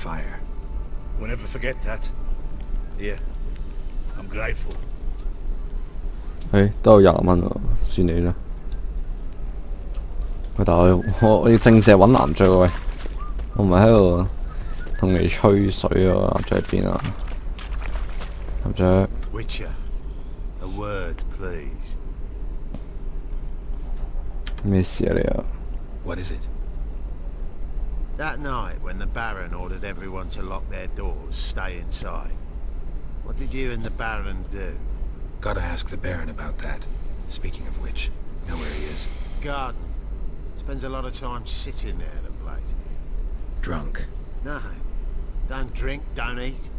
fire. We'll never forget that. Here, I'm grateful. 都有20蚊喎，算你啦。喂，但我要正式揾男爵喎喂，我唔係喺度同你吹水啊！男爵喺邊啊？男爵。Witcher, a word, please. 咩事啊你啊 What is it? That night when the Baron ordered everyone to lock their doors, stay inside. What did you and the Baron do? Gotta ask the Baron about that. Speaking of which, know where he is. Garden. Spends a lot of time sitting there, the place. Drunk. No. Don't drink, don't eat.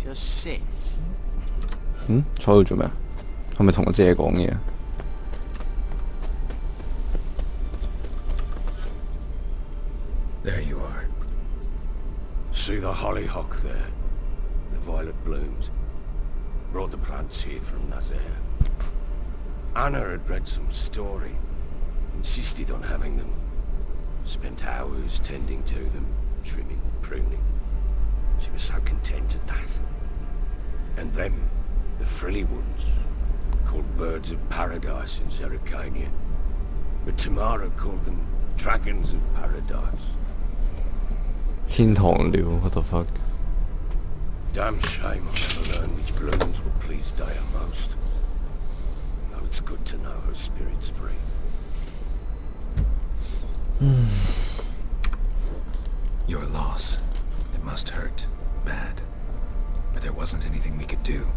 Just sits. 坐喺度做咩啊？係咪同我姐講嘢啊？ There you are. See the hollyhock there? The violet blooms. Brought the plants here from Nazaire. Anna had read some story. Insisted on having them. Spent hours tending to them, trimming, pruning. She was so content at that. And them, the frilly ones, called birds of paradise in Zerrikania. But Tamara called them dragons of paradise. 天堂鳥，what the fuck？ Damn shame I'll never learn which blooms will please Daya most. Though it's good to know her spirit's free. Your loss. It must hurt. Bad. But there wasn't anything we could do.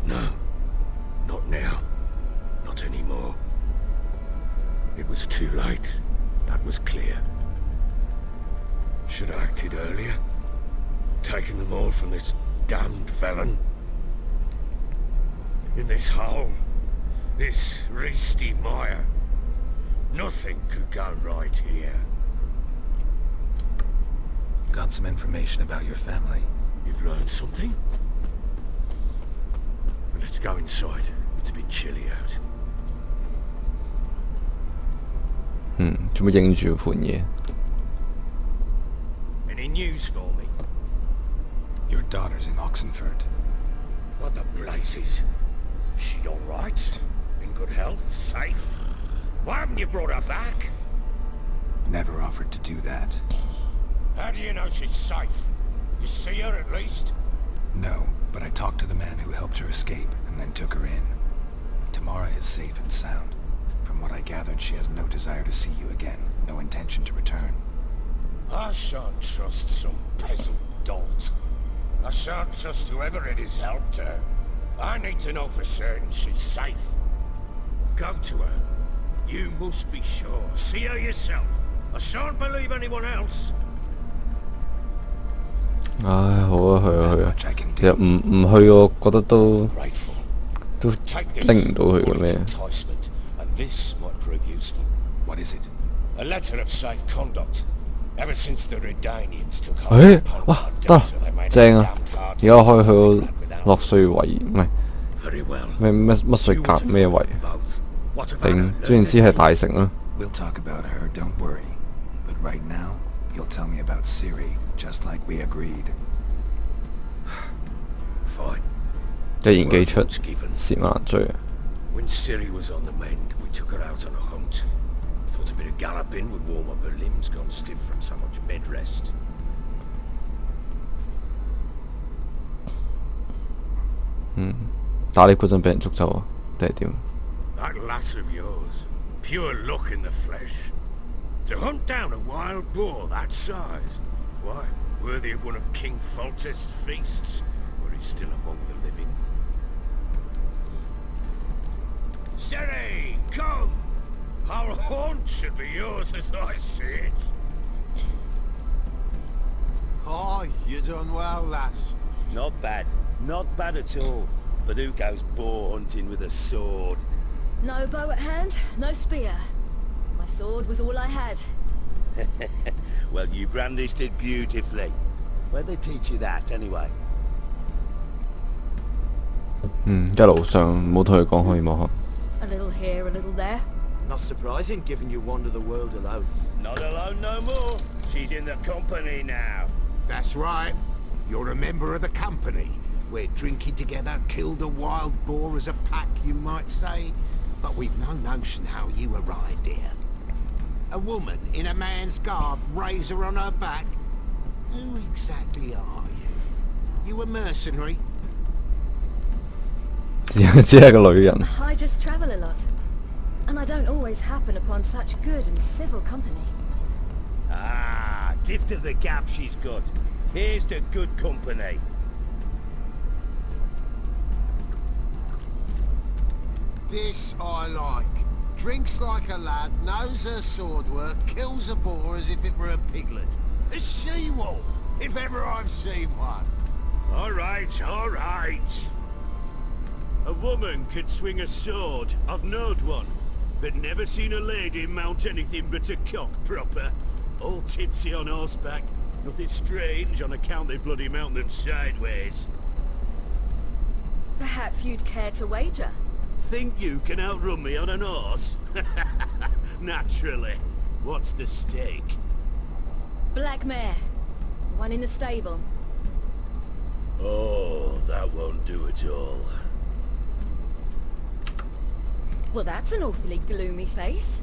No. Not now. Not anymore. It was too late. That was clear. Should have acted earlier. Taken them all from this damned felon. In this hole. This reesty mire. Nothing could go right here. Got some information about your family. You've learned something? Well, let's go inside. It's a bit chilly out. 做乜影住盤嘢？ Any news for me? Your daughter's in Oxenford. What the blazes? She all right? In good health? Safe? Why haven't you brought her back? Never offered to do that. How do you know she's safe? You see her at least? No, but I talked to the man who helped her escape and then took her in. Tamara is safe and sound. From what I gathered, she has no desire to see you again. No intention to return. I shan't trust some peasant dolt. I shan't trust whoever it is helped her. I need to know for certain she's safe. Go to her. You must be sure. See her yourself. I shan't believe anyone else. 唉，好啊，去啊去啊！其實唔去，我覺得都拎唔到佢嘅咩。What is it? A letter of safe conduct. Ever since the Redanians took 哇，得啦，正啊！而家我可以去到落水圍，唔係乜水格咩圍？定總言之係大城啦。We'll talk about her, don't worry. But right now, you'll tell me about Ciri, just like we agreed. Fine. 一言既出，駟馬難追啊！ When Ciri was on the mend, we took her out on a hunt. Thought a bit of galloping would warm up her limbs gone stiff from so much bed rest. 打獵嗰陣俾人捉走啊？定係點？ That lass of yours, pure luck in the flesh. To hunt down a wild boar that size, why, worthy of one of King Foltest's feasts, were he still among the living. Ciri, come! Our haunt should be yours as I see it. Oh, you done well, lass. Not bad. Not bad at all. But who goes boar hunting with a sword? No bow at hand, no spear. My sword was all I had. Well, you brandished it beautifully. Where'd they teach you that, anyway? 一路上唔好同佢講可以摸。 A little here, a little there. Not surprising, given you wander the world alone. Not alone no more. She's in the company now. That's right. You're a member of the company. We're drinking together, killed a wild boar as a pack, you might say. But we've no notion how you arrived here. A woman in a man's garb, razor on her back. Who exactly are you? You a mercenary?只係個女人。I just travel a lot, and I don't always happen upon such good and civil company. Ah, gift of the gab she's got. Here's the good company. This I like. Drinks like a lad, knows her sword work, kills a boar as if it were a piglet. A she-wolf, if ever I've seen one. All right. A woman could swing a sword. I've knowed one, but never seen a lady mount anything but a cock proper. All tipsy on horseback. Nothing strange on account they bloody mount them sideways. Perhaps you'd care to wager? Think you can outrun me on an horse? Naturally. What's the stake? Black mare. One in the stable. Oh, that won't do at all. Well, that's an awfully gloomy face.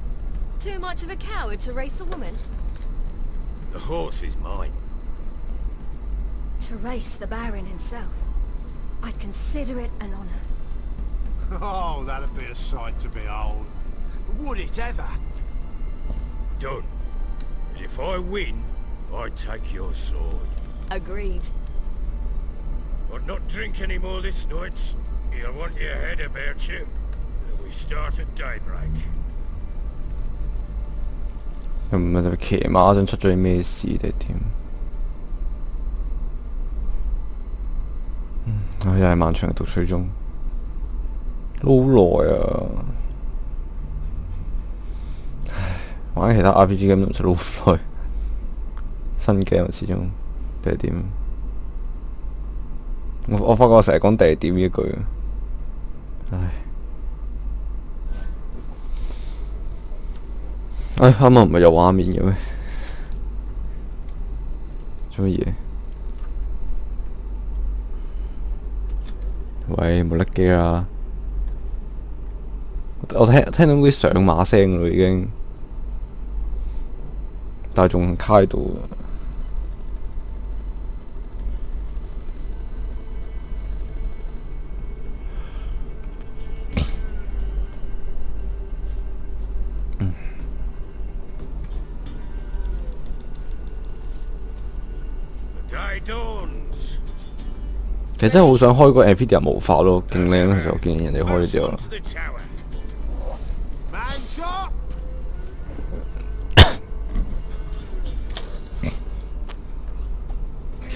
Too much of a coward to race a woman. The horse is mine. To race the Baron himself. I'd consider it an honor. Oh, that'd be a sight to behold. Would it ever? Done. And if I win, I take your sword. Agreed. I'd not drink any more this night. You'll want your head about you. And we start at daybreak. 又唔係就騎馬陣出咗啲咩事定係點？又係漫長嘅讀取中，撈耐啊！唉，玩其他 RPG game 都唔使撈耐，新 game 始終定係點？我發覺我成日講定係點呢一句，唉。唉，啱啱唔係有畫面嘅咩？做乜嘢？喂，冇甩機啦！我聽到啲上馬聲咯，已經，但係仲卡喺度。其實真係好想開個 Nvidia 模塊咯，勁靚其實我見人哋開咗之後。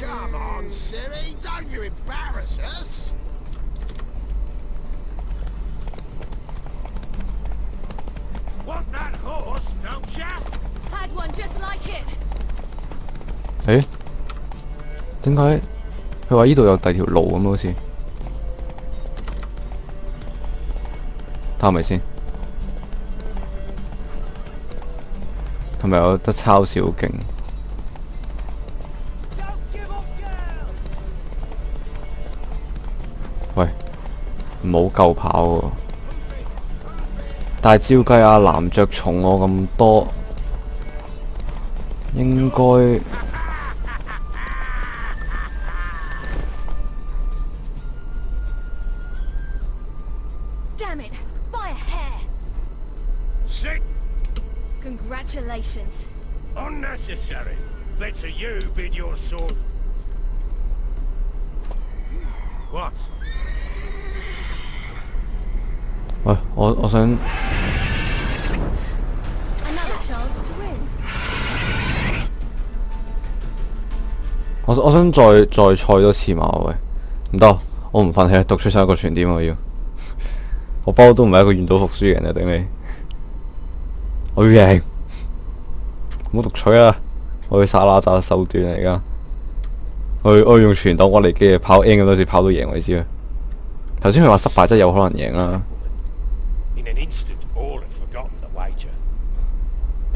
Come on, silly, don't you embarrass us. Want that horse, don't ya? Had one just like it. 誒，點解？佢話呢度有第二條路咁好似，睇下咪先，係咪有得抄小徑？喂，唔好夠跑喎！但係照計阿男爵重我咁多，應該。Congratulations. Unnecessary. Better you bid your sword. What? 喂，我想。Another chance to win. 我想再賽多次嘛喂，唔得，我唔忿氣，讀出上一個全點我要。我包都唔係一個願賭服輸嘅人啊，頂你！我要贏，唔好讀取啊！我要沙拉渣手段嚟㗎，我用傳統我嚟嘅跑 N 咁多次跑到贏為止啊！頭先佢話失敗真係有可能贏啦。In an instant, all had forgotten the wager.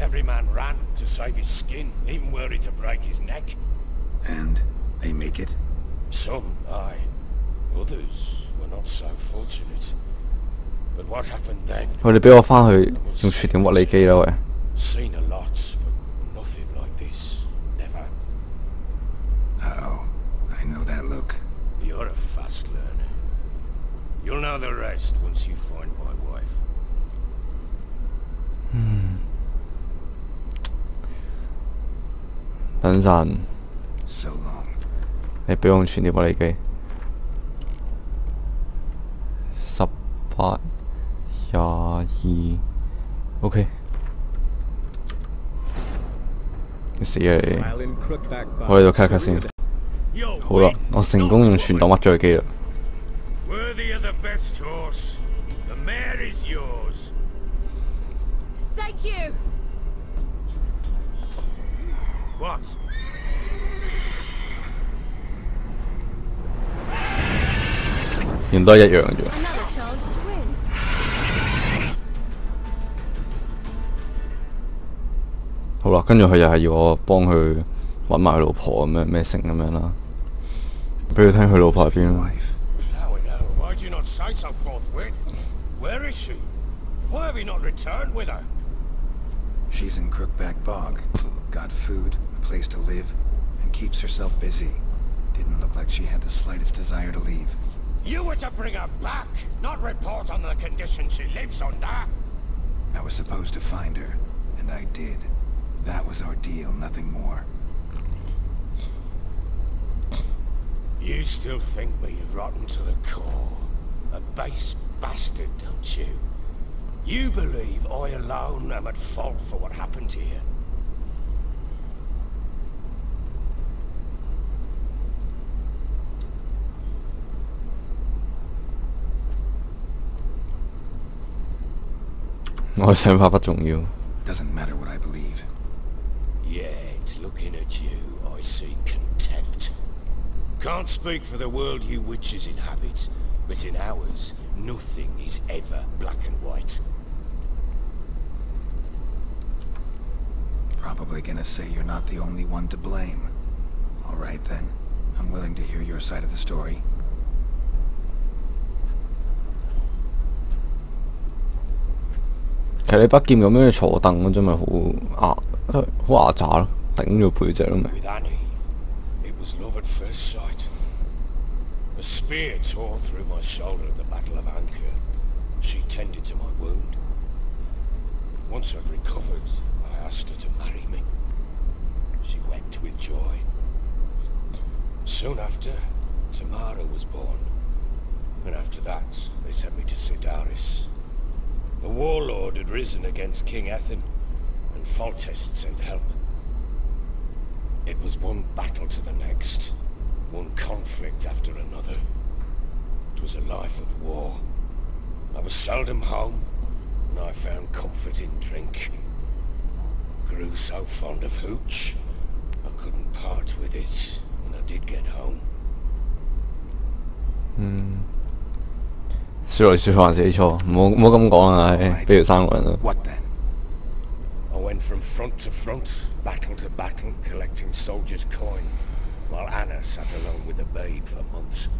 Every man ran to save his skin, even were it to break his neck. And they make it? Some, aye. Others were not so fortunate. But what happened then? 喂，你俾我翻去用傳電物理機啦，喂。Seen a lot, but nothing like this. Never. Uh-oh. I know that look. You're a fast learner. You'll know the rest once you find my wife. 等陣， So long. 你俾我用傳電物理機。18、22 ，OK。你死啊你！我喺度 cut 先。好啦，我成功用傳導乜咗佢機啦。Worthy of the best horse. The mare is yours. Thank you! What? 原來都係一樣嘅啫。Another chance to win. 好啦，跟住佢又係要我幫佢揾埋佢老婆咁樣咩成咁樣啦。俾佢聽佢老婆喺邊啦。Ploughing hell, why'd you not say so forthwith? Where is she? Why have you not returned with her? She's in Crookback Bog. Got food, a place to live, and keeps herself busy. Didn't look like she had the slightest desire to leave. You were to bring her back, not report on the conditions she lives under. I was supposed to find her, and I did. That was our deal, nothing more. You still think me rotten to the core. A base bastard, don't you? You believe I alone am at fault for what happened here. Doesn't matter what I believe. Yet, looking at you, I see contempt. Can't speak for the world you witches inhabit, but in ours, nothing is ever black and white. Probably gonna say you're not the only one to blame. Alright then. I'm willing to hear your side of the story. 其實你把劍咁樣坐凳嗰陣咪好牙渣咯，頂住背脊咯咪。With Annie, it was love at first sight. A spear tore through my shoulder at the Battle of Anchor. She tended to my wound. Once I'd recovered, I asked her to marry me. She wept with joy. Soon after, Tamara was born. And after that, they sent me to Sidaris. A warlord had risen against King Ethan, and Foltest sent help. It was one battle to the next, one conflict after another. It was a life of war. I was seldom home, and I found comfort in drink. Grew so fond of hooch, I couldn't part with it when I did get home. 說來說去還是你錯，唔好咁講啦，唉，俾條生個人啦。What then? I went from front to front, battle to battle, collecting soldiers' coin, while Anna sat alone with the babe for months.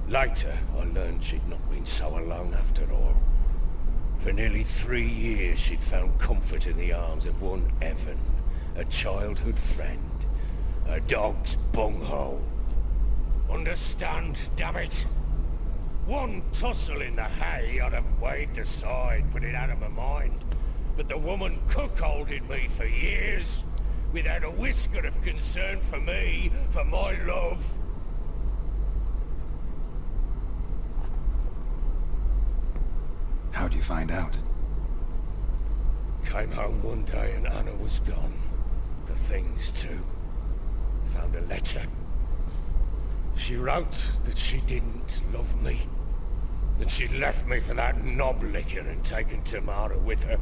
Later, I learned she'd not been so alone after all. For nearly 3 years, she'd found comfort in the arms of one Evan, a childhood friend, a dog's bunghole. Understand, damn it? One tussle in the hay I'd have waved aside, put it out of my mind. But the woman cuckolded me for years, without a whisker of concern for me, for my love. How'd you find out? Came home one day and Anna was gone. The things too. Found a letter. She wrote that she didn't love me. That she'd left me for that knob licker and taken Tamara with her.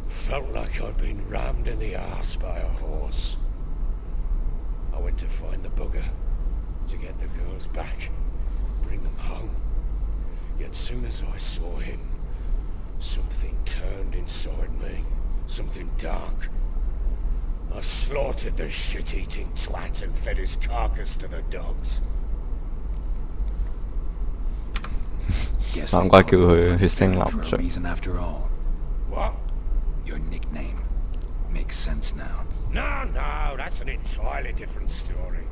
Felt like I'd been rammed in the arse by a horse. I went to find the bugger, to get the girls back, bring them home. Yet soon as I saw him, something turned inside me. Something dark. I slaughtered the shit-eating twat and fed his carcass to the dogs. Guess 難 they 怪 call 叫 you 佢 the 血腥 villain 男 for a 爵。 reason after all. What? Your nickname makes sense now. No, no, that's an entirely different story.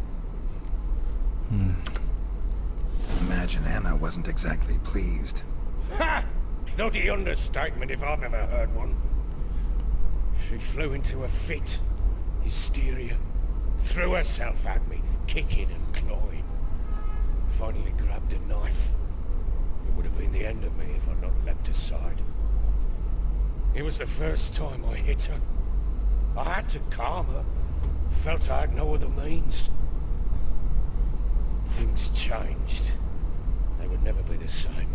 Imagine Anna wasn't exactly pleased. Ha! Bloody understatement if I've ever heard one. She flew into a fit, hysteria, threw herself at me, kicking and clawing. Finally grabbed a knife. It would have been the end of me if I'd not leapt aside. It was the first time I hit her. I had to calm her. Felt I had no other means. Things changed. They would never be the same.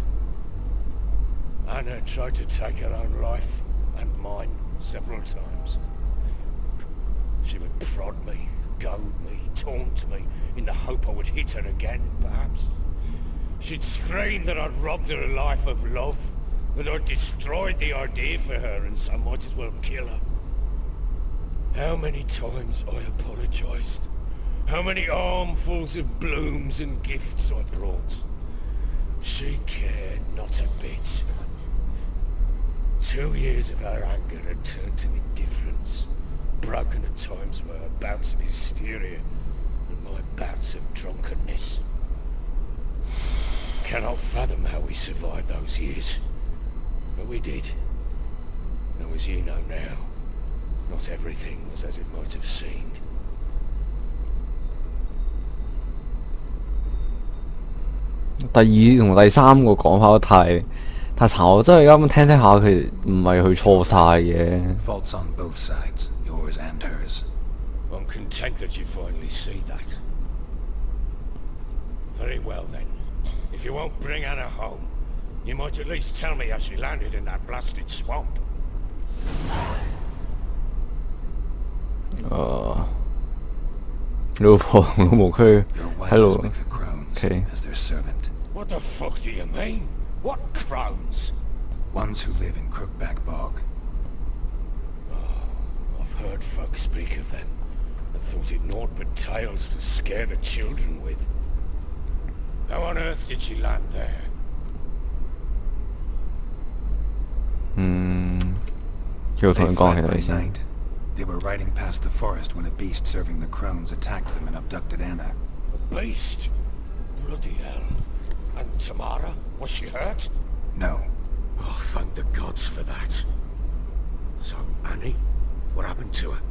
Anna tried to take her own life, and mine, several times. She would prod me, goad me, taunt me, in the hope I would hit her again, perhaps. She'd scream that I'd robbed her a life of love, that I'd destroyed the idea for her, and so might as well kill her. How many times I apologized. How many armfuls of blooms and gifts I brought. She cared not a bit. 2 years of her anger had turned to indifference, broken at times by her bouts of hysteria and my bouts of drunkenness. Cannot fathom how we survived those years, but we did. Though as you know now, not everything was as it might have seemed. 第二同第三個講法都太殘酷，真係啱啱聽下，佢唔係佢錯晒嘅。Faults on both sides, yours and hers. I'm content that you finally see that. Very well then. If you won't bring Anna home, you might at least tell me how she landed in that blasted swamp. 老婆同老母區 Your wife 喺 is 度 with the crones Okay. as their servant. What the fuck do you mean? What crones? Ones who live in Crookback Bog. I've heard folk speak of them, and thought it naught but tales to scare the children with. How on earth did she land there? 叫我同 They 佢講 fled 其實 by 你先。 night. They were riding past the forest when a beast serving the crones attacked them and abducted Anna. A beast? Bloody hell. And Tamara? Was she hurt? No. Oh, thank the gods for that. So, Annie? What happened to her?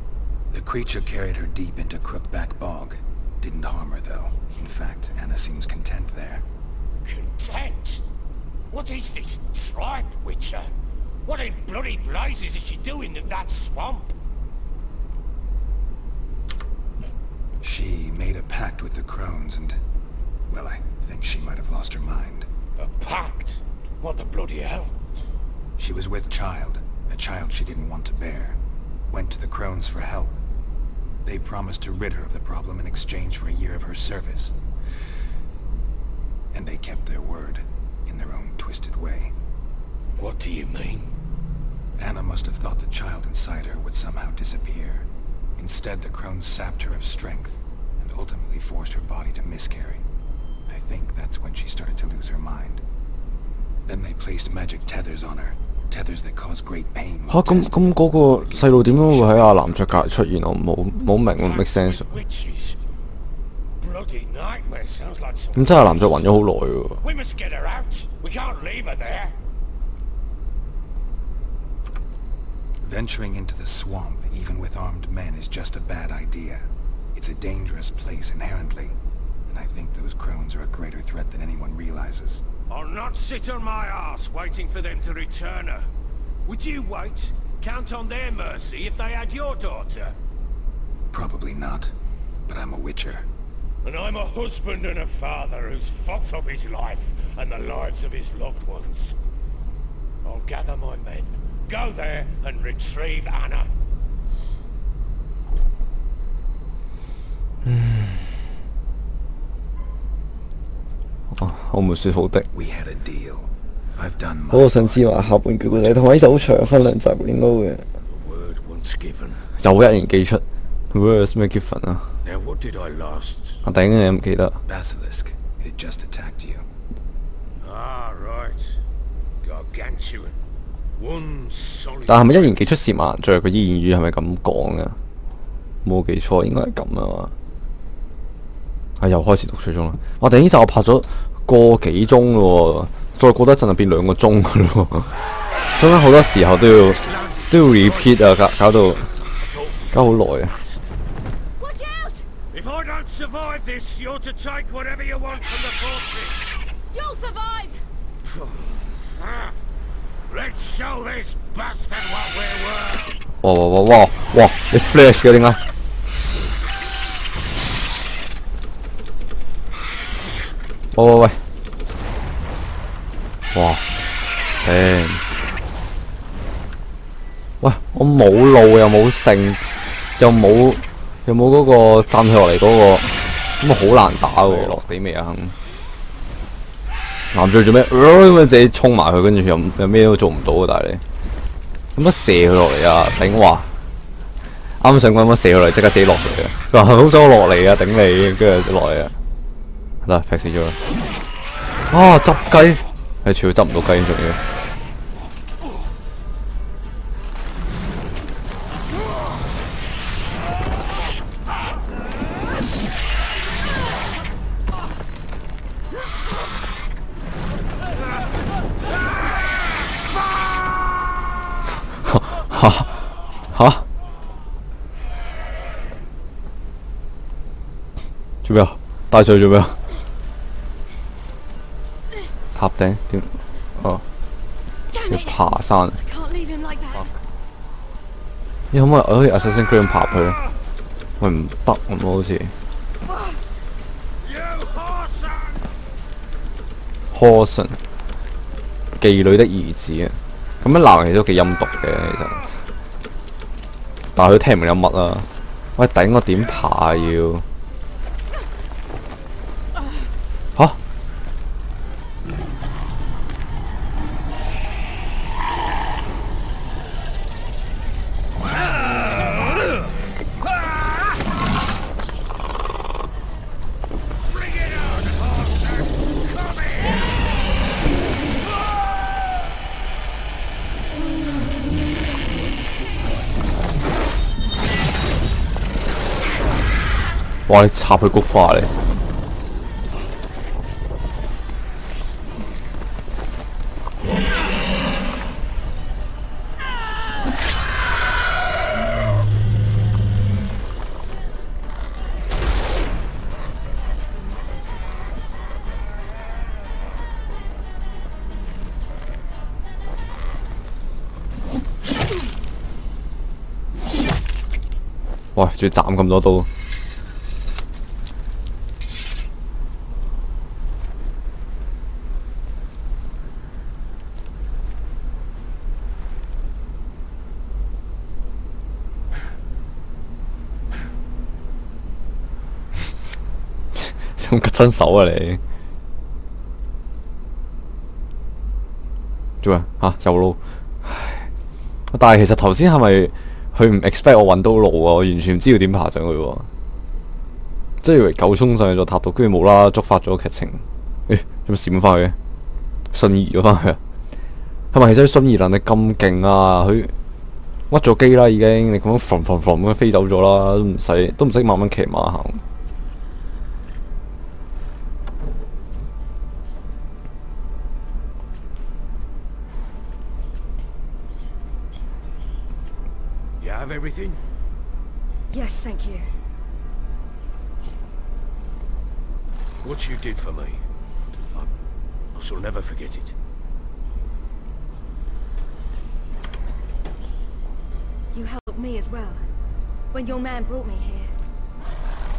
The creature carried her deep into Crookback Bog. Didn't harm her, though. In fact, Anna seems content there. Content? What is this tribe, Witcher? What in bloody blazes is she doing in that swamp? She made a pact with the crones and... well, I think she might have lost her mind. A pact? What the bloody hell? She was with child, a child she didn't want to bear. Went to the crones for help. They promised to rid her of the problem in exchange for a year of her service. And they kept their word, in their own twisted way. What do you mean? Anna must have thought the child inside her would somehow disappear. Instead, the crones sapped her of strength, and ultimately forced her body to miscarry. I think that's when she started to lose her mind. Then they placed magic tethers on her, tethers that cause great pain. 嚇咁嗰個細路點樣會喺阿男爵隔離出現？我冇明喎 ，make sense。 Witches. Bloody nightmare sounds like some... 咁真係男爵暈咗好耐喎。 We must get her out. We can't leave her there. Venturing into the swamp, even with armed men, is just a bad idea. It's a dangerous place inherently, and I think those crones are a greater threat than anyone realizes. I'll not sit on my ass waiting for them to return her. Would you wait? Count on their mercy if they had your daughter? Probably not, but I'm a witcher. And I'm a husband and a father who's fought of his life and the lives of his loved ones. I'll gather my men, go there and retrieve Anna. 我們說好的。 We had a deal. I've done 好，我想知話下半句故仔同埋呢就好長，分2集應該會 A word once given. 又一言既出。？Where's 咩結份啊？ Now, what did I last? 我頂你唔記得。 Basilisk. It had just attacked you. Ah, right. Gargantuan. One solid. 但係咪一言既出是萬象？佢啲言語係咪咁講嘅？冇記錯，應該係咁啊嘛。係又開始讀取中啦！我哋呢集我拍咗個幾鐘咯，再過多一陣就變2個鐘噶咯。中間好多時候都要 repeat 啊，搞好耐啊！ Watch out! If I don't survive this, you're to take whatever you want from the fortress. You'll survive! Let's show this bastard what we're worth. 哇！你 flash 嘅點解？喂！哇！頂！喂，我冇路又冇剩，又冇嗰個站起落嚟嗰個，咁啊好難打喎！落地未啊？男仔做咩？咁自己衝埋去，跟住又咩都做唔到啊！大你，咁乜射佢落嚟啊？頂話！啱想講乜射落嚟，即刻自己落嚟啊！佢話好想我落嚟啊！頂你，跟住落嚟啊！得劈死咗啦！啊，執雞，係全部執唔到雞仲要。吓？做咩啊？帶水做咩啊？塔頂點？哦，要爬山。你可唔可以Assassin's Creed咁爬去咧？喂，唔得咁咯，好似。Horson 妓女的兒子啊！咁樣鬧人其實都幾陰毒嘅，其實。但係佢聽唔明有乜啊？喂，頂我點爬啊要？吓？哇！你插佢菊花嚟，哇！仲要斬咁多刀。咁拮親手啊你！做咩嚇？有路？唉！但係其實頭先係咪佢唔 expect 我揾到路啊？我完全唔知道點爬上去喎。即係以為夠衝上去咗塔度，跟住冇啦啦觸發咗劇情。誒做乜閃翻去嘅？瞬移咗翻去啊！係咪其實瞬移能力咁勁啊？佢屈咗機啦已經，你咁樣咁樣飛走咗啦，都唔使慢慢騎馬行。Have everything? Yes, thank you. What you did for me, I shall never forget it. You helped me as well. When your man brought me here.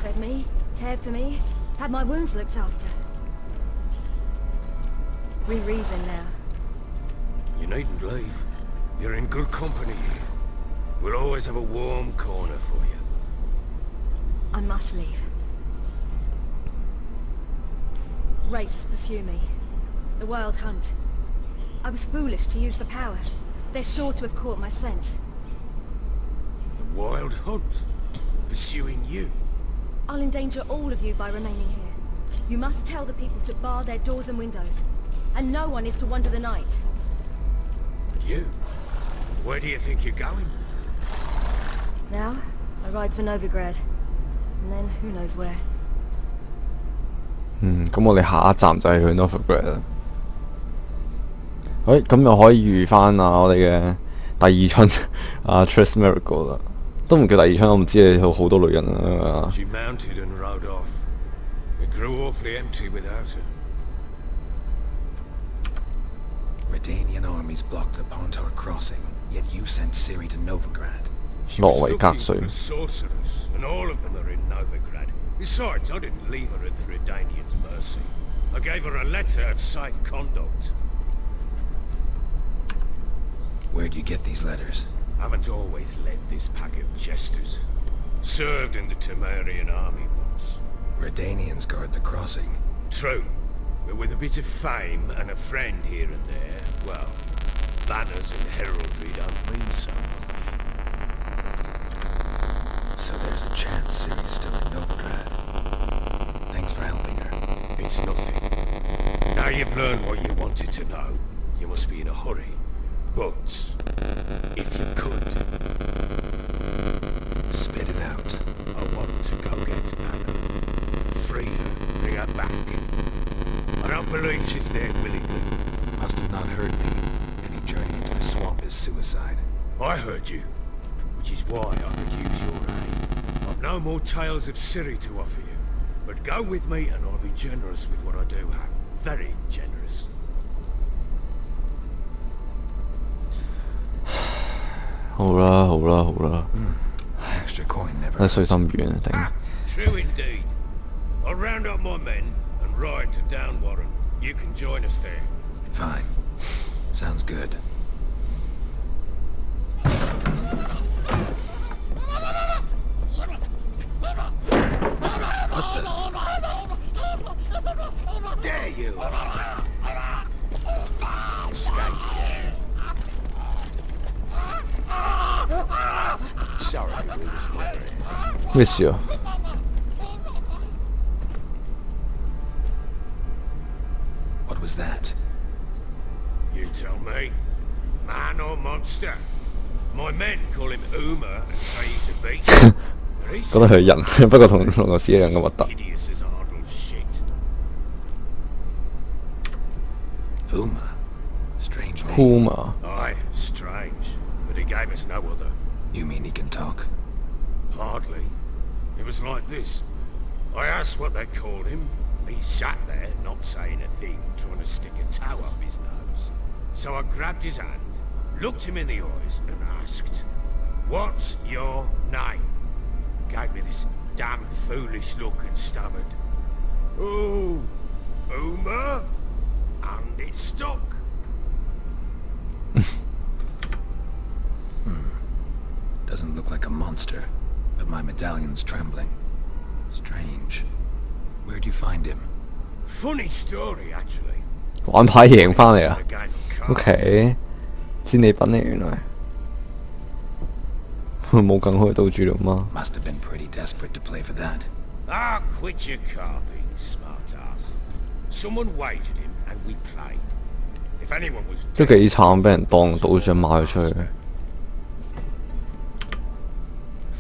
Fed me, cared for me, had my wounds looked after. We're even now. You needn't leave. You're in good company here. We'll always have a warm corner for you. I must leave. Wraiths pursue me. The Wild Hunt. I was foolish to use the power. They're sure to have caught my scent. The Wild Hunt? pursuing you. I'll endanger all of you by remaining here. You must tell the people to bar their doors and windows. And no one is to wander the night. You? Where do you think you're going? Now, I ride for Novigrad. And then who knows where. 咁我哋下一站就係去 Novigrad 啦。咁又可以預翻我哋嘅第二春Triss Miracle 啦。都唔叫第二春，我唔知你有好多女人啊。She mounted and rode off. It grew awfully empty without her. Redanian armies blocked the Pontar crossing, yet you sent Ciri to Novigrad. She was Norway, looking Katsui. for a sorceress, and all of them are in Novigrad. Besides, I didn't leave her at the Redanians' mercy. I gave her a letter of safe conduct. Where'd you get these letters? Haven't always led this pack of jesters. Served in the Temerian army once. Redanians guard the crossing. True, but with a bit of fame and a friend here and there, well, banners and heraldry don't mean so much. So there's a chance Ciri's still in Novigrad. Thanks for helping her. It's nothing. Now you've learned what you wanted to know, you must be in a hurry. But, if you could... Spit it out. I want to go get Anna. Free her, bring her back. I don't believe she's there willingly. Must have not heard me. Any journey into the swamp is suicide. I heard you, which is why I could use your aid. I've no more tales of Ciri to offer you, but go with me and I'll be generous with what I do have. Very generous. 好啦好啦好啦， Extra coin never 真係碎心軟啊頂！ True indeed. I'll round up my men and ride to Downwarren. You can join us there. Fine. Sounds good. Dare you! Escape. Sorry, we were slippery. Monsieur， What was that? You tell me. Man or monster? My men call him Uma and say he's a beast. 覺得佢係人，不過同俄羅斯一樣咁核突。 Hideous as Ardle shit. Uma. Strange name. Huma， Aye, strange. But he gave us no other. You mean he can talk? Hardly. It was like this. I asked what they called him. He sat there, not saying a thing, trying to stick a toe up his nose. So I grabbed his hand, looked him in the eyes, and asked, "What's your name?" Gave me this damn foolish look and stammered, "Oh, Uma?" And it stuck. Doesn't look like a monster, but my medallion's trembling. Strange. Where'd you find him? Funny story, actually. 玩牌贏翻嚟啊 A game of cards. ！OK，戰利品嚟原來，冇更好嘅賭注啦嘛。 Must have been pretty desperate to play for that. Ah, quit your carping, smart-ass. Someone wagered him, and we played. If anyone was 都幾慘，俾人當賭將賣咗出去。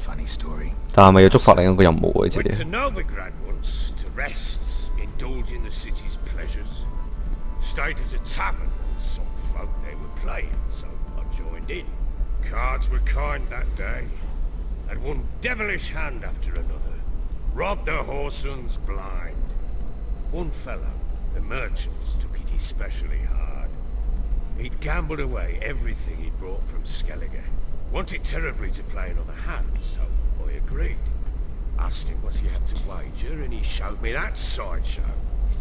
Funny story. 但係咪要觸發另一個任務喎？自 went 己 to Novigrad once to rest, indulge in the city's pleasures. Stayed at a tavern, and some folk they were playing, so I joined in. Cards were kind that day. Had one devilish hand after another. Robbed the whoresons blind. One fellow, the merchants, took it especially hard. He'd gambled away everything he'd brought from Skellige. Wanted terribly to play another hand, so I agreed. Asked him what he had to wager, and he showed me that sideshow.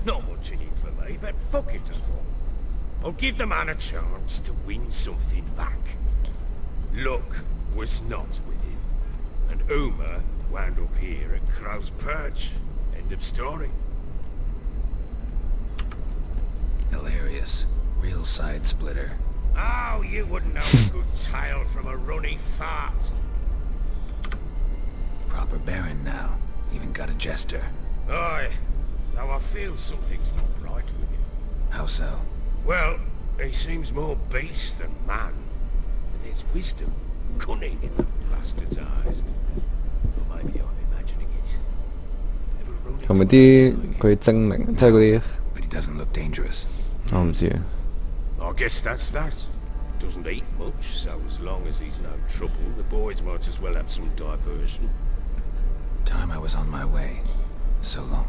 Not much in it for me, but fuck it, I thought. I'll give the man a chance to win something back. Luck was not with him, and Uma wound up here at Crow's Perch. End of story. Hilarious. Real side splitter. Oh, you wouldn't know a good tale from a runny fart. Proper baron now. Even got a jester. Aye, though I feel something's not right with him. How so? Well, he seems more beast than man. But there's wisdom, cunning in the bastard's eyes. Or maybe I'm imagining it. Ever run into 係咪 a 啲 man like 嗰啲精靈，即係嗰啲 But he doesn't look dangerous. 我唔知啊。him? I guess that's that. Doesn't eat much, so as long as he's no trouble, the boys might as well have some diversion. Time I was on my way. So long.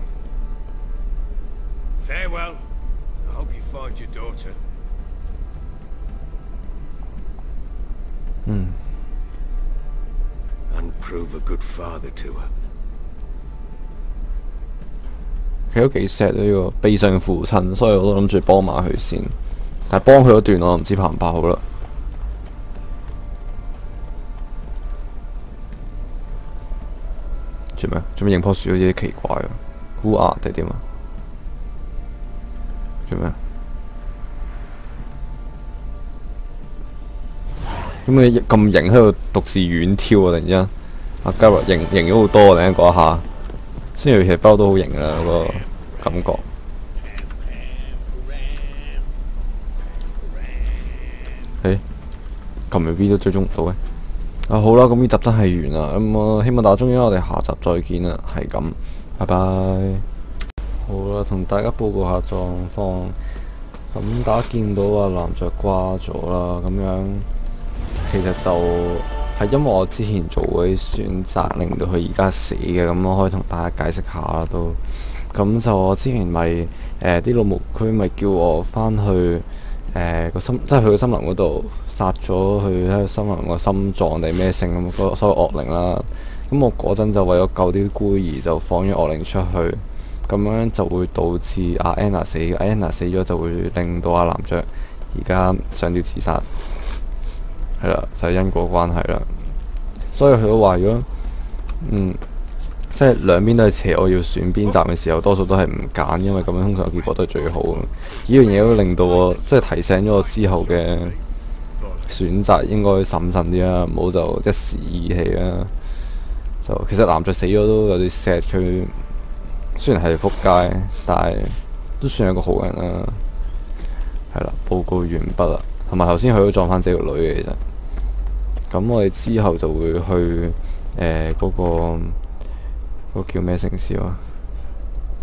Farewell. I hope you find your daughter. 嗯。 And prove a good father to her. 佢都幾 sad 呢個悲傷嘅父親，所以我都諗住幫埋佢先。但係幫佢嗰段我唔知拍唔拍好啦。做咩？做咩影棵樹好似啲奇怪啊？烏鴉定點啊？做咩？咁你咁型喺度獨自遠眺啊！突然之間，阿 Garrett 型咗好多啊！突然間嗰一下，雖然其實包都好型啦，嗰個感覺。誒，撳完 V 都追蹤唔到嘅。啊好啦，咁呢集真係完啦，咁我希望大家中意啦，我哋下集再見啦，係咁，拜拜。好啦，同大家報告下狀況。咁大家見到啊男爵瓜咗啦，咁樣其實就係因為我之前做嗰啲選擇，令到佢而家死嘅，咁我可以同大家解釋下啦都。咁就我之前咪啲老毛區咪叫我翻去個森，即係去個森林嗰度殺咗佢喺森林個心臟定咩性咁嗰所有惡靈啦。咁我嗰陣就為咗救啲孤兒，就放咗惡靈出去，咁樣就會導致阿 Anna 死。阿 Anna 死咗就會令到阿男爵而家上吊自殺，係啦，就係因果關係啦。所以佢都話如果即係兩邊都係邪，我要選邊站嘅時候，多數都係唔揀，因為咁樣通常結果都係最好嘅。呢樣嘢都令到我即係提醒咗我之後嘅選擇應該審慎啲啦，唔好就一時意氣啦。就其實男爵死咗都有啲錫佢，雖然係仆街，但係都算係一個好人啦。係啦，報告完畢啦。同埋頭先佢都撞翻自己個女嘅，其實。咁我哋之後就會去嗰個叫咩城市啊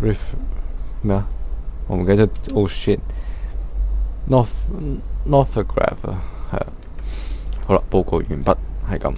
？Riff 咩啊？我唔記得。Oh shit！Northrop 啊，係啊。好啦，報告完畢，係咁。